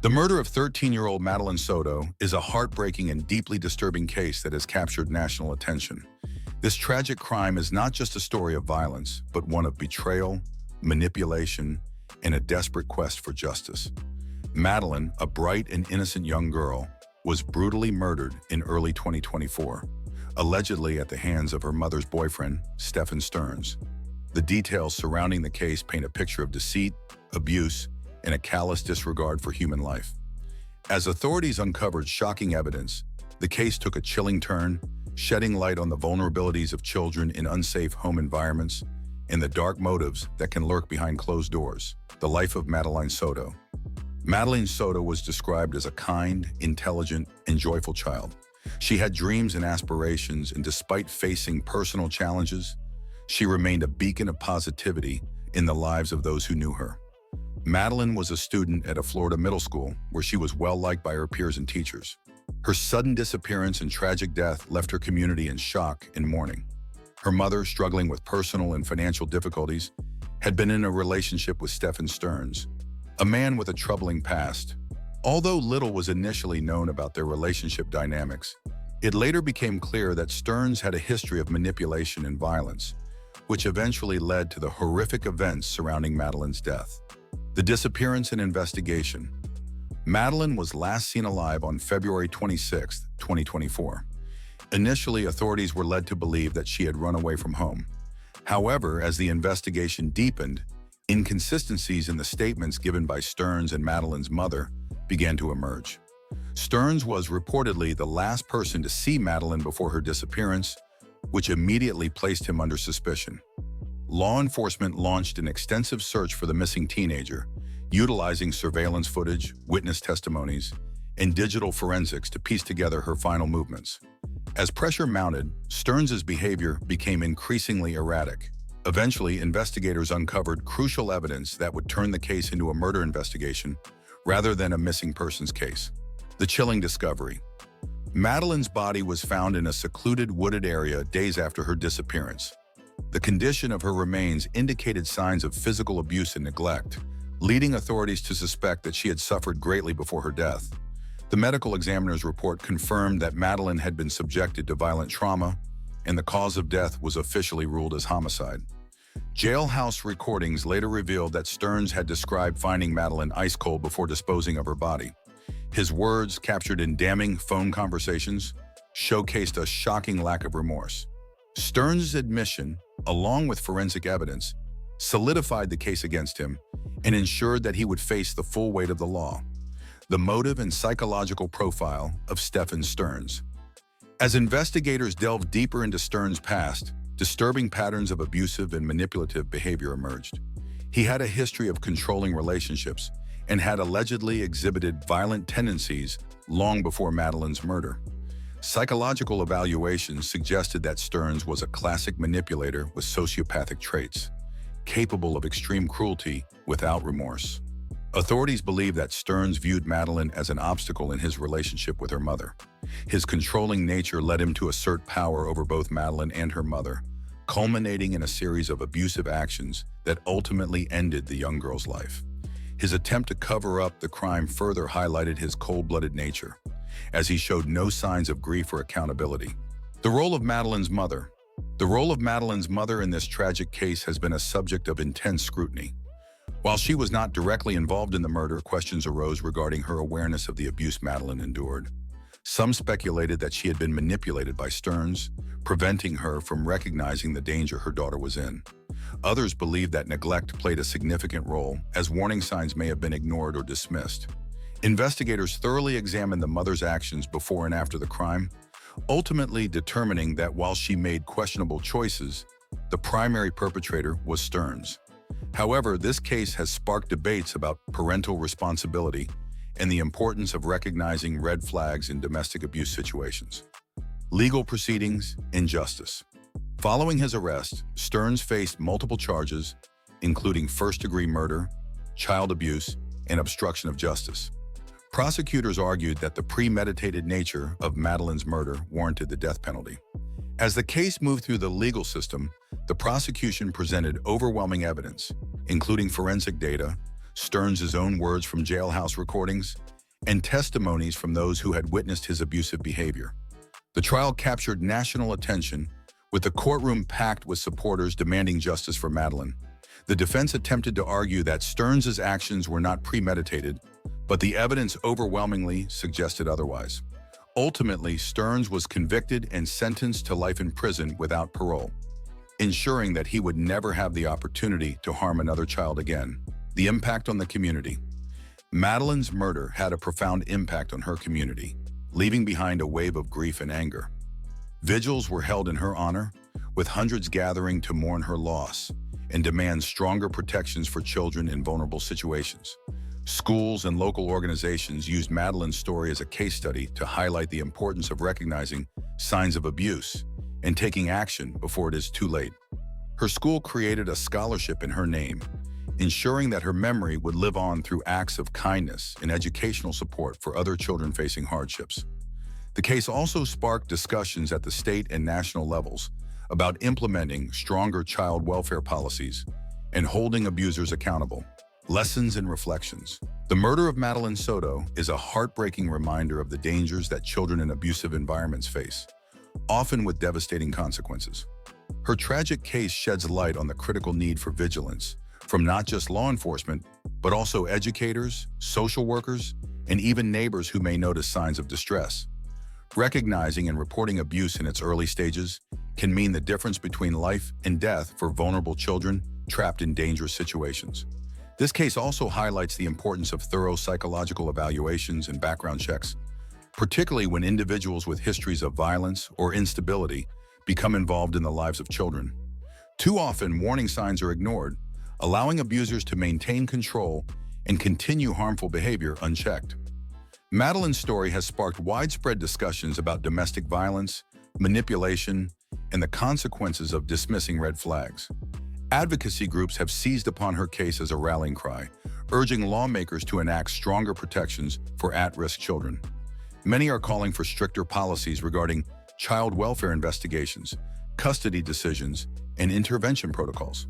The murder of 13-year-old Madeline Soto is a heartbreaking and deeply disturbing case that has captured national attention. This tragic crime is not just a story of violence, but one of betrayal, manipulation, and a desperate quest for justice. Madeline, a bright and innocent young girl, was brutally murdered in early 2024, allegedly at the hands of her mother's boyfriend, Stephen Stearns. The details surrounding the case paint a picture of deceit, abuse, and a callous disregard for human life. As authorities uncovered shocking evidence, the case took a chilling turn, shedding light on the vulnerabilities of children in unsafe home environments and the dark motives that can lurk behind closed doors. The life of Madeline Soto. Madeline Soto was described as a kind, intelligent, and joyful child. She had dreams and aspirations, and despite facing personal challenges, she remained a beacon of positivity in the lives of those who knew her. Madeline was a student at a Florida middle school where she was well-liked by her peers and teachers. Her sudden disappearance and tragic death left her community in shock and mourning. Her mother, struggling with personal and financial difficulties, had been in a relationship with Stephen Stearns, a man with a troubling past. Although little was initially known about their relationship dynamics, it later became clear that Stearns had a history of manipulation and violence, which eventually led to the horrific events surrounding Madeline's death. The disappearance and investigation. Madeline was last seen alive on February 26, 2024. Initially, authorities were led to believe that she had run away from home. However, as the investigation deepened, inconsistencies in the statements given by Stearns and Madeline's mother began to emerge. Stearns was reportedly the last person to see Madeline before her disappearance, which immediately placed him under suspicion. Law enforcement launched an extensive search for the missing teenager, utilizing surveillance footage, witness testimonies, and digital forensics to piece together her final movements. As pressure mounted, Stearns' behavior became increasingly erratic. Eventually, investigators uncovered crucial evidence that would turn the case into a murder investigation rather than a missing persons case. The chilling discovery. Madeline's body was found in a secluded wooded area days after her disappearance. The condition of her remains indicated signs of physical abuse and neglect, leading authorities to suspect that she had suffered greatly before her death. The medical examiner's report confirmed that Madeline had been subjected to violent trauma, and the cause of death was officially ruled as homicide. Jailhouse recordings later revealed that Stearns had described finding Madeline ice cold before disposing of her body. His words, captured in damning phone conversations, showcased a shocking lack of remorse. Stearns' admission, along with forensic evidence, solidified the case against him and ensured that he would face the full weight of the law. The motive and psychological profile of Stephen Stearns. As investigators delved deeper into Stearns' past, disturbing patterns of abusive and manipulative behavior emerged. He had a history of controlling relationships and had allegedly exhibited violent tendencies long before Madeline's murder. Psychological evaluations suggested that Stearns was a classic manipulator with sociopathic traits, capable of extreme cruelty without remorse. Authorities believe that Stearns viewed Madeline as an obstacle in his relationship with her mother. His controlling nature led him to assert power over both Madeline and her mother, culminating in a series of abusive actions that ultimately ended the young girl's life. His attempt to cover up the crime further highlighted his cold-blooded nature, as he showed no signs of grief or accountability. The role of Madeline's mother. The role of Madeline's mother in this tragic case has been a subject of intense scrutiny. While she was not directly involved in the murder, questions arose regarding her awareness of the abuse Madeline endured. Some speculated that she had been manipulated by Stearns, preventing her from recognizing the danger her daughter was in. Others believed that neglect played a significant role, as warning signs may have been ignored or dismissed. Investigators thoroughly examined the mother's actions before and after the crime, ultimately determining that while she made questionable choices, the primary perpetrator was Stearns. However, this case has sparked debates about parental responsibility and the importance of recognizing red flags in domestic abuse situations. Legal proceedings and justice. Following his arrest, Stearns faced multiple charges, including first-degree murder, child abuse, and obstruction of justice. Prosecutors argued that the premeditated nature of Madeline's murder warranted the death penalty. As the case moved through the legal system, the prosecution presented overwhelming evidence, including forensic data, Stearns' own words from jailhouse recordings, and testimonies from those who had witnessed his abusive behavior. The trial captured national attention, with the courtroom packed with supporters demanding justice for Madeline. The defense attempted to argue that Stearns' actions were not premeditated, but the evidence overwhelmingly suggested otherwise. Ultimately, Stearns was convicted and sentenced to life in prison without parole, ensuring that he would never have the opportunity to harm another child again. The impact on the community. Madeline's murder had a profound impact on her community, leaving behind a wave of grief and anger. Vigils were held in her honor, with hundreds gathering to mourn her loss and demand stronger protections for children in vulnerable situations. Schools and local organizations used Madeline's story as a case study to highlight the importance of recognizing signs of abuse and taking action before it is too late. Her school created a scholarship in her name, ensuring that her memory would live on through acts of kindness and educational support for other children facing hardships. The case also sparked discussions at the state and national levels about implementing stronger child welfare policies and holding abusers accountable. Lessons and reflections. The murder of Madeline Soto is a heartbreaking reminder of the dangers that children in abusive environments face, often with devastating consequences. Her tragic case sheds light on the critical need for vigilance from not just law enforcement, but also educators, social workers, and even neighbors who may notice signs of distress. Recognizing and reporting abuse in its early stages can mean the difference between life and death for vulnerable children trapped in dangerous situations. This case also highlights the importance of thorough psychological evaluations and background checks, particularly when individuals with histories of violence or instability become involved in the lives of children. Too often, warning signs are ignored, allowing abusers to maintain control and continue harmful behavior unchecked. Madeline's story has sparked widespread discussions about domestic violence, manipulation, and the consequences of dismissing red flags. Advocacy groups have seized upon her case as a rallying cry, urging lawmakers to enact stronger protections for at-risk children. Many are calling for stricter policies regarding child welfare investigations, custody decisions, and intervention protocols.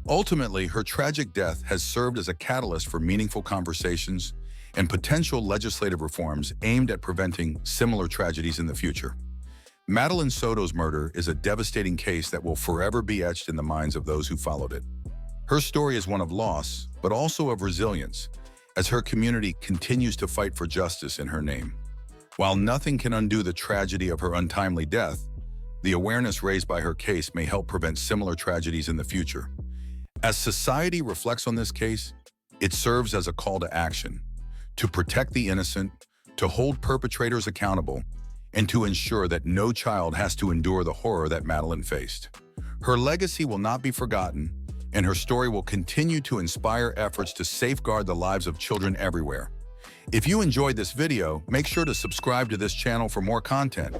Ultimately, her tragic death has served as a catalyst for meaningful conversations and potential legislative reforms aimed at preventing similar tragedies in the future. Madeline Soto's murder is a devastating case that will forever be etched in the minds of those who followed it. Her story is one of loss, but also of resilience, as her community continues to fight for justice in her name. While nothing can undo the tragedy of her untimely death, the awareness raised by her case may help prevent similar tragedies in the future. As society reflects on this case, it serves as a call to action, to protect the innocent, to hold perpetrators accountable, and to ensure that no child has to endure the horror that Madeline faced. Her legacy will not be forgotten, and her story will continue to inspire efforts to safeguard the lives of children everywhere. If you enjoyed this video, make sure to subscribe to this channel for more content.